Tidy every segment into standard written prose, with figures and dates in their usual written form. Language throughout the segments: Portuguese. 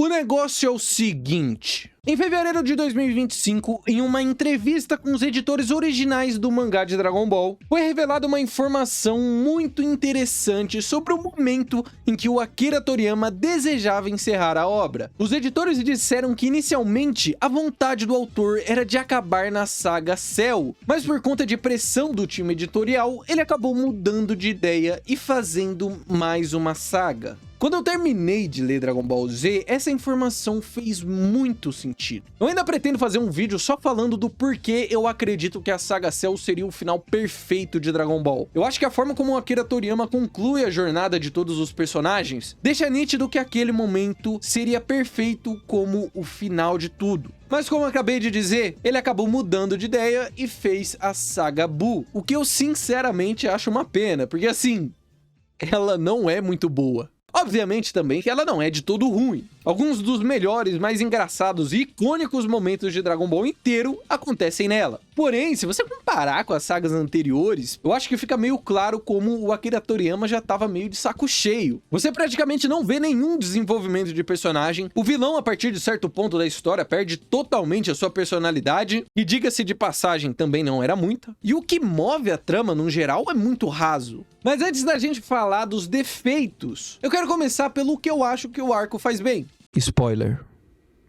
O negócio é o seguinte. Em fevereiro de 2025, em uma entrevista com os editores originais do mangá de Dragon Ball, foi revelada uma informação muito interessante sobre o momento em que o Akira Toriyama desejava encerrar a obra. Os editores disseram que inicialmente a vontade do autor era de acabar na saga Cell, mas por conta de pressão do time editorial, ele acabou mudando de ideia e fazendo mais uma saga. Quando eu terminei de ler Dragon Ball Z, essa informação fez muito sentido. Eu ainda pretendo fazer um vídeo só falando do porquê eu acredito que a saga Cell seria o final perfeito de Dragon Ball. Eu acho que a forma como o Akira Toriyama conclui a jornada de todos os personagens deixa nítido que aquele momento seria perfeito como o final de tudo. Mas como eu acabei de dizer, ele acabou mudando de ideia e fez a saga Buu, o que eu sinceramente acho uma pena, porque assim, ela não é muito boa. Obviamente também que ela não é de todo ruim. Alguns dos melhores, mais engraçados e icônicos momentos de Dragon Ball inteiro acontecem nela. Porém, se você comparar com as sagas anteriores, eu acho que fica meio claro como o Akira Toriyama já tava meio de saco cheio. Você praticamente não vê nenhum desenvolvimento de personagem, o vilão a partir de certo ponto da história perde totalmente a sua personalidade, e diga-se de passagem também não era muita, e o que move a trama no geral é muito raso. Mas antes da gente falar dos defeitos, eu quero começar pelo que eu acho que o arco faz bem. Spoiler,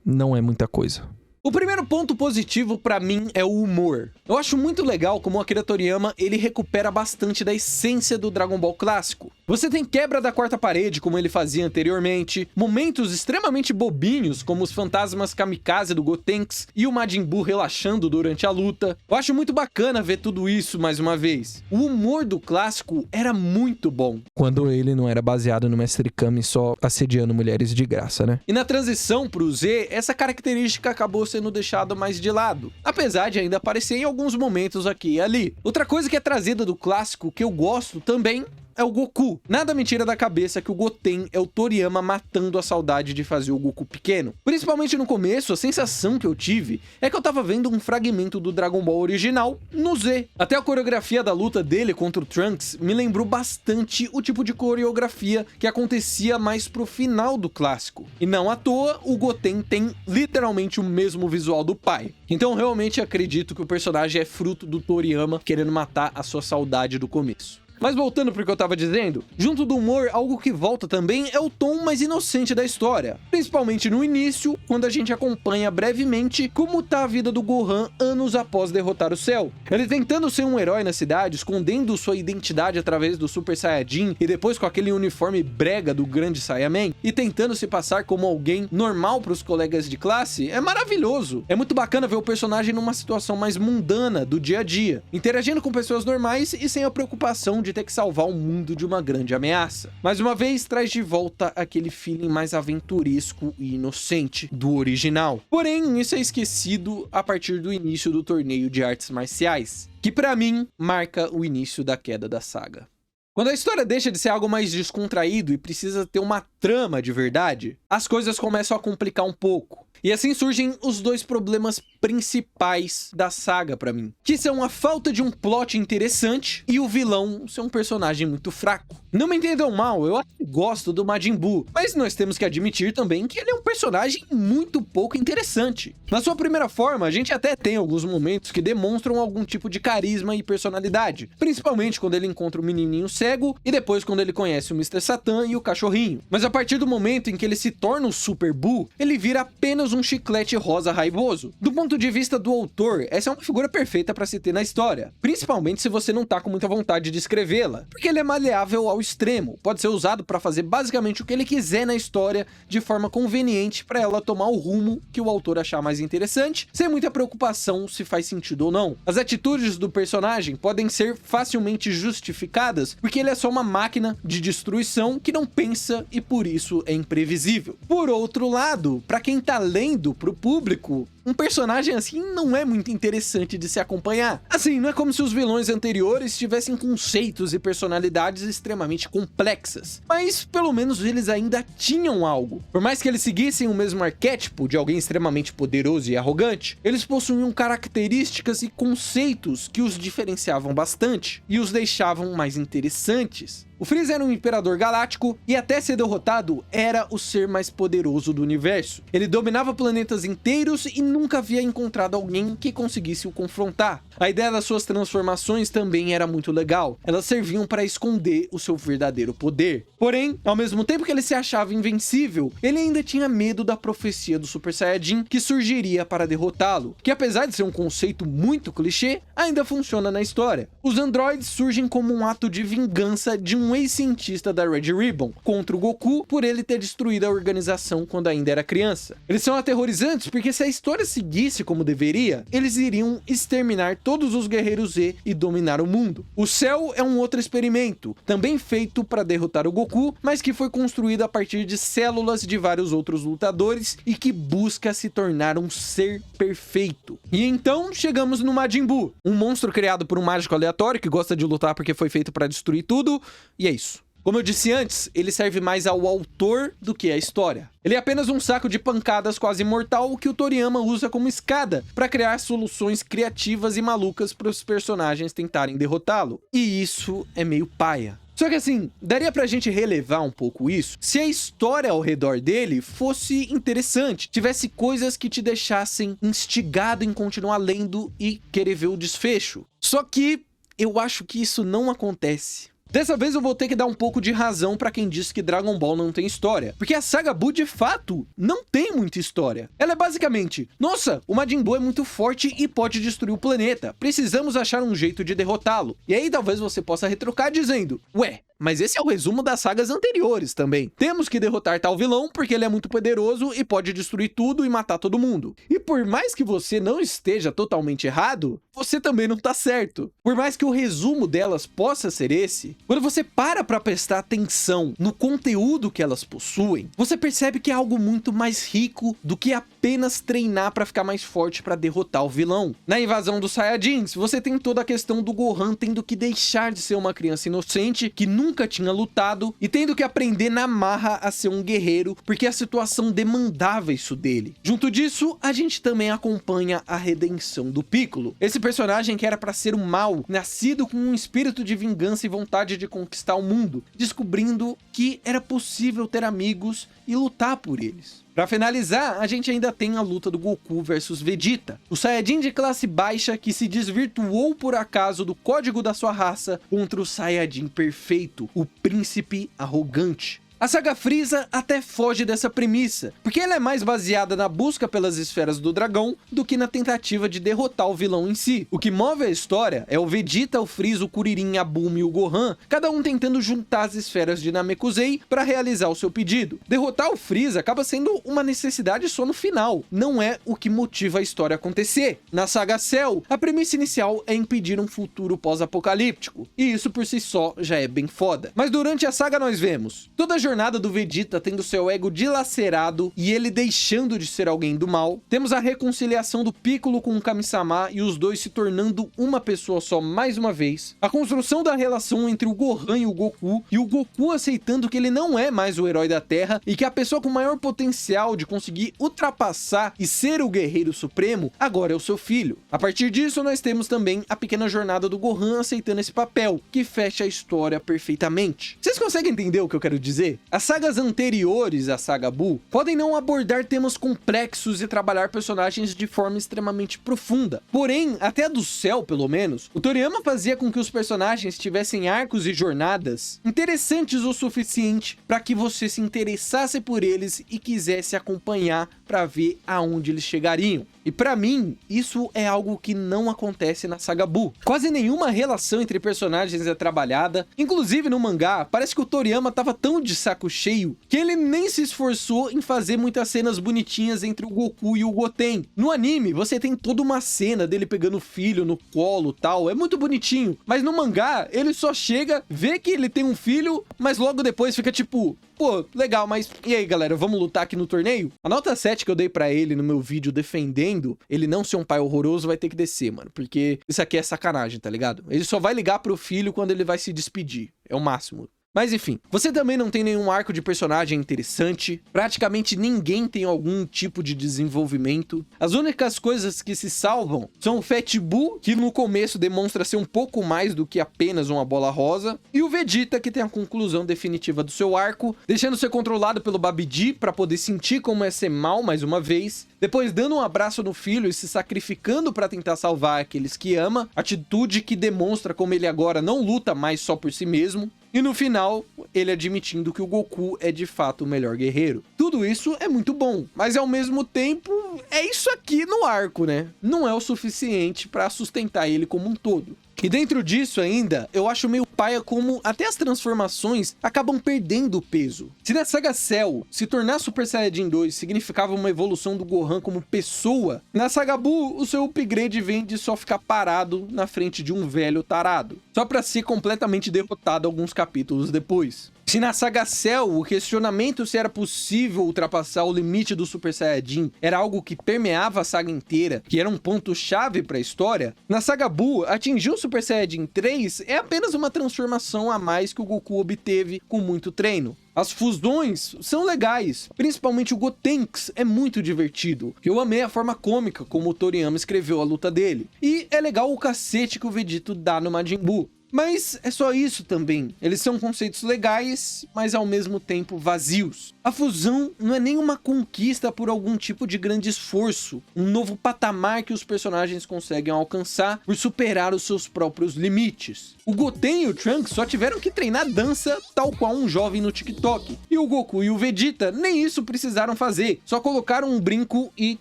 não é muita coisa. O primeiro ponto positivo pra mim é o humor. Eu acho muito legal como o Akira Toriyama ele recupera bastante da essência do Dragon Ball clássico. Você tem quebra da quarta parede, como ele fazia anteriormente, momentos extremamente bobinhos, como os fantasmas kamikaze do Gotenks e o Majin Buu relaxando durante a luta. Eu acho muito bacana ver tudo isso mais uma vez. O humor do clássico era muito bom. Quando ele não era baseado no Mestre Kami só assediando mulheres de graça, né? E na transição pro Z, essa característica acabou sendo deixada mais de lado, apesar de ainda aparecer em alguns momentos aqui e ali. Outra coisa que é trazida do clássico que eu gosto também é o Goku. Nada me tira da cabeça que o Goten é o Toriyama matando a saudade de fazer o Goku pequeno. Principalmente no começo, a sensação que eu tive é que eu tava vendo um fragmento do Dragon Ball original no Z. Até a coreografia da luta dele contra o Trunks me lembrou bastante o tipo de coreografia que acontecia mais pro final do clássico. E não à toa, o Goten tem literalmente o mesmo visual do pai. Então realmente acredito que o personagem é fruto do Toriyama querendo matar a sua saudade do começo. Mas voltando pro que eu tava dizendo, junto do humor, algo que volta também é o tom mais inocente da história. Principalmente no início, quando a gente acompanha brevemente como tá a vida do Gohan anos após derrotar o Cell. Ele tentando ser um herói na cidade, escondendo sua identidade através do Super Saiyajin e depois com aquele uniforme brega do grande Saiyaman, e tentando se passar como alguém normal pros colegas de classe, é maravilhoso. É muito bacana ver o personagem numa situação mais mundana do dia a dia, interagindo com pessoas normais e sem a preocupação de ter que salvar o mundo de uma grande ameaça. Mais uma vez, traz de volta aquele feeling mais aventuresco e inocente do original. Porém, isso é esquecido a partir do início do torneio de artes marciais, que pra mim marca o início da queda da saga. Quando a história deixa de ser algo mais descontraído e precisa ter uma trama de verdade, as coisas começam a complicar um pouco. E assim surgem os dois problemas principais da saga pra mim, que são a falta de um plot interessante e o vilão ser um personagem muito fraco. Não me entendam mal, eu até gosto do Majin Buu, mas nós temos que admitir também que ele é um personagem muito pouco interessante. Na sua primeira forma, a gente até tem alguns momentos que demonstram algum tipo de carisma e personalidade, principalmente quando ele encontra o menininho cego e depois quando ele conhece o Mr. Satan e o cachorrinho. Mas a partir do momento em que ele se torna o Super Buu, ele vira apenas um chiclete rosa raivoso. Do ponto de vista do autor, essa é uma figura perfeita para se ter na história, principalmente se você não tá com muita vontade de escrevê-la, porque ele é maleável ao extremo, pode ser usado para fazer basicamente o que ele quiser na história de forma conveniente para ela tomar o rumo que o autor achar mais interessante, sem muita preocupação se faz sentido ou não. As atitudes do personagem podem ser facilmente justificadas porque ele é só uma máquina de destruição que não pensa e por isso é imprevisível. Por outro lado, para quem tá lendo pro público, um personagem assim não é muito interessante de se acompanhar. Assim, não é como se os vilões anteriores tivessem conceitos e personalidades extremamente complexas, mas pelo menos eles ainda tinham algo. Por mais que eles seguissem o mesmo arquétipo de alguém extremamente poderoso e arrogante, eles possuíam características e conceitos que os diferenciavam bastante e os deixavam mais interessantes. O Freeza era um imperador galáctico e até ser derrotado era o ser mais poderoso do universo. Ele dominava planetas inteiros e nunca havia encontrado alguém que conseguisse o confrontar. A ideia das suas transformações também era muito legal. Elas serviam para esconder o seu verdadeiro poder. Porém, ao mesmo tempo que ele se achava invencível, ele ainda tinha medo da profecia do Super Saiyajin que surgiria para derrotá-lo, que apesar de ser um conceito muito clichê, ainda funciona na história. Os androides surgem como um ato de vingança de um ex-cientista da Red Ribbon contra o Goku por ele ter destruído a organização quando ainda era criança. Eles são aterrorizantes porque se a história seguisse como deveria, eles iriam exterminar todos os guerreiros Z e dominar o mundo. O Cell é um outro experimento, também feito para derrotar o Goku, mas que foi construído a partir de células de vários outros lutadores e que busca se tornar um ser perfeito. E então chegamos no Majin Buu, um monstro criado por um mágico aleatório que gosta de lutar porque foi feito para destruir tudo, e é isso. Como eu disse antes, ele serve mais ao autor do que à história. Ele é apenas um saco de pancadas quase mortal que o Toriyama usa como escada para criar soluções criativas e malucas para os personagens tentarem derrotá-lo. E isso é meio paia. Só que assim, daria pra gente relevar um pouco isso se a história ao redor dele fosse interessante, tivesse coisas que te deixassem instigado em continuar lendo e querer ver o desfecho. Só que eu acho que isso não acontece. Dessa vez eu vou ter que dar um pouco de razão pra quem disse que Dragon Ball não tem história, porque a saga Buu de fato não tem muita história. Ela é basicamente, nossa, o Majin Buu é muito forte e pode destruir o planeta, precisamos achar um jeito de derrotá-lo. E aí talvez você possa retrucar dizendo, ué, mas esse é o resumo das sagas anteriores também. Temos que derrotar tal vilão porque ele é muito poderoso e pode destruir tudo e matar todo mundo. E por mais que você não esteja totalmente errado, você também não tá certo. Por mais que o resumo delas possa ser esse, quando você para pra prestar atenção no conteúdo que elas possuem, você percebe que é algo muito mais rico do que apenas treinar pra ficar mais forte pra derrotar o vilão. Na invasão dos Saiyajins, você tem toda a questão do Gohan tendo que deixar de ser uma criança inocente que nunca tinha lutado e tendo que aprender na marra a ser um guerreiro porque a situação demandava isso dele. Junto disso, a gente também acompanha a redenção do Piccolo. Esse personagem que era pra ser o mal, nascido com um espírito de vingança e vontade de conquistar o mundo, descobrindo que era possível ter amigos e lutar por eles. Pra finalizar, a gente ainda tem a luta do Goku versus Vegeta, o Saiyajin de classe baixa que se desvirtuou por acaso do código da sua raça contra o Saiyajin perfeito, o príncipe arrogante. A saga Freeza até foge dessa premissa, porque ela é mais baseada na busca pelas esferas do dragão do que na tentativa de derrotar o vilão em si. O que move a história é o Vegeta, o Freeza, o Kuririn, a Bulma e o Gohan, cada um tentando juntar as esferas de Namekusei para realizar o seu pedido. Derrotar o Freeza acaba sendo uma necessidade só no final, não é o que motiva a história a acontecer. Na saga Cell, a premissa inicial é impedir um futuro pós-apocalíptico, e isso por si só já é bem foda. Mas durante a saga nós vemos toda a jornada do Vegeta tendo seu ego dilacerado e ele deixando de ser alguém do mal. Temos a reconciliação do Piccolo com o Kami-sama e os dois se tornando uma pessoa só mais uma vez. A construção da relação entre o Gohan e o Goku aceitando que ele não é mais o herói da Terra e que a pessoa com maior potencial de conseguir ultrapassar e ser o guerreiro supremo agora é o seu filho. A partir disso nós temos também a pequena jornada do Gohan aceitando esse papel, que fecha a história perfeitamente. Vocês conseguem entender o que eu quero dizer? As sagas anteriores à saga Buu podem não abordar temas complexos e trabalhar personagens de forma extremamente profunda. Porém, até a do Cell, pelo menos, o Toriyama fazia com que os personagens tivessem arcos e jornadas interessantes o suficiente para que você se interessasse por eles e quisesse acompanhar para ver aonde eles chegariam. E pra mim, isso é algo que não acontece na saga Buu. Quase nenhuma relação entre personagens é trabalhada. Inclusive no mangá, parece que o Toriyama tava tão de saco cheio que ele nem se esforçou em fazer muitas cenas bonitinhas entre o Goku e o Goten. No anime, você tem toda uma cena dele pegando o filho no colo e tal, é muito bonitinho. Mas no mangá, ele só chega, vê que ele tem um filho, mas logo depois fica tipo... Pô, legal, mas e aí galera, vamos lutar aqui no torneio? A nota 7 que eu dei pra ele no meu vídeo defendendo ele não ser um pai horroroso vai ter que descer, mano. Porque isso aqui é sacanagem, tá ligado? Ele só vai ligar pro filho quando ele vai se despedir. É o máximo. Mas enfim, você também não tem nenhum arco de personagem interessante, praticamente ninguém tem algum tipo de desenvolvimento. As únicas coisas que se salvam são o Fat Buu, que no começo demonstra ser um pouco mais do que apenas uma bola rosa, e o Vegeta, que tem a conclusão definitiva do seu arco, deixando ser controlado pelo Babidi para poder sentir como é ser mal mais uma vez, depois dando um abraço no filho e se sacrificando para tentar salvar aqueles que ama, atitude que demonstra como ele agora não luta mais só por si mesmo. E no final, ele admitindo que o Goku é de fato o melhor guerreiro. Tudo isso é muito bom, mas ao mesmo tempo, é isso aqui no arco, né? Não é o suficiente para sustentar ele como um todo. E dentro disso ainda, eu acho meio paia como até as transformações acabam perdendo o peso. Se na saga Cell, se tornar Super Saiyajin 2 significava uma evolução do Gohan como pessoa, na saga Buu, o seu upgrade vem de só ficar parado na frente de um velho tarado, só pra ser completamente derrotado alguns capítulos depois. Se na saga Cell, o questionamento se era possível ultrapassar o limite do Super Saiyajin era algo que permeava a saga inteira, que era um ponto-chave para a história, na saga Buu, atingir o Super Saiyajin 3 é apenas uma transformação a mais que o Goku obteve com muito treino. As fusões são legais, principalmente o Gotenks é muito divertido. Eu amei a forma cômica como o Toriyama escreveu a luta dele. E é legal o cacete que o Vegito dá no Majin Buu. Mas é só isso também. Eles são conceitos legais, mas ao mesmo tempo vazios. A fusão não é nenhuma conquista por algum tipo de grande esforço, um novo patamar que os personagens conseguem alcançar por superar os seus próprios limites. O Goten e o Trunks só tiveram que treinar dança tal qual um jovem no TikTok. E o Goku e o Vegeta nem isso precisaram fazer, só colocaram um brinco e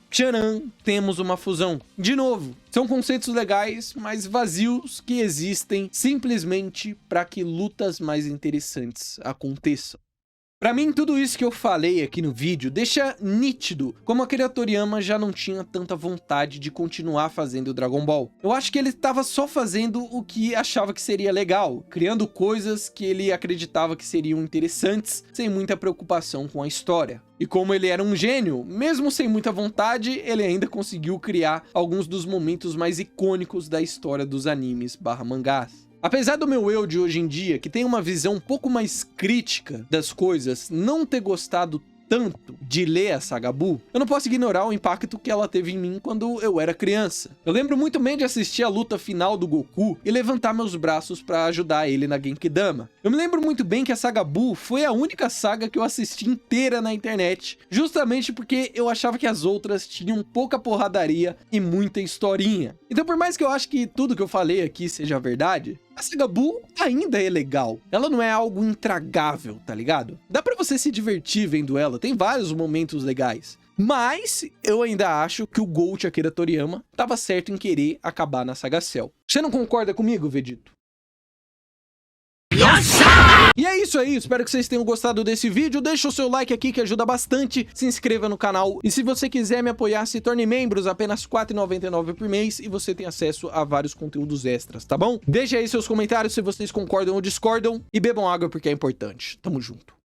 tcharam, temos uma fusão. De novo, são conceitos legais, mas vazios que existem simplesmente para que lutas mais interessantes aconteçam. Pra mim, tudo isso que eu falei aqui no vídeo deixa nítido como Akira Toriyama já não tinha tanta vontade de continuar fazendo Dragon Ball. Eu acho que ele estava só fazendo o que achava que seria legal, criando coisas que ele acreditava que seriam interessantes, sem muita preocupação com a história. E como ele era um gênio, mesmo sem muita vontade, ele ainda conseguiu criar alguns dos momentos mais icônicos da história dos animes/mangás. Apesar do meu eu de hoje em dia, que tem uma visão um pouco mais crítica das coisas, não ter gostado tanto de ler a saga Buu, eu não posso ignorar o impacto que ela teve em mim quando eu era criança. Eu lembro muito bem de assistir a luta final do Goku e levantar meus braços para ajudar ele na Genkidama. Eu me lembro muito bem que a saga Buu foi a única saga que eu assisti inteira na internet, justamente porque eu achava que as outras tinham pouca porradaria e muita historinha. Então, por mais que eu acho que tudo que eu falei aqui seja verdade, a saga Buu ainda é legal. Ela não é algo intragável, tá ligado? Dá pra você se divertir vendo ela, tem vários momentos legais. Mas eu ainda acho que o Gold Akira Toriyama tava certo em querer acabar na saga Cell. Você não concorda comigo, Vegito? E é isso aí, espero que vocês tenham gostado desse vídeo, deixa o seu like aqui que ajuda bastante, se inscreva no canal e se você quiser me apoiar, se torne membros, apenas R$ 4,99 por mês e você tem acesso a vários conteúdos extras, tá bom? Deixa aí seus comentários se vocês concordam ou discordam e bebam água porque é importante. Tamo junto.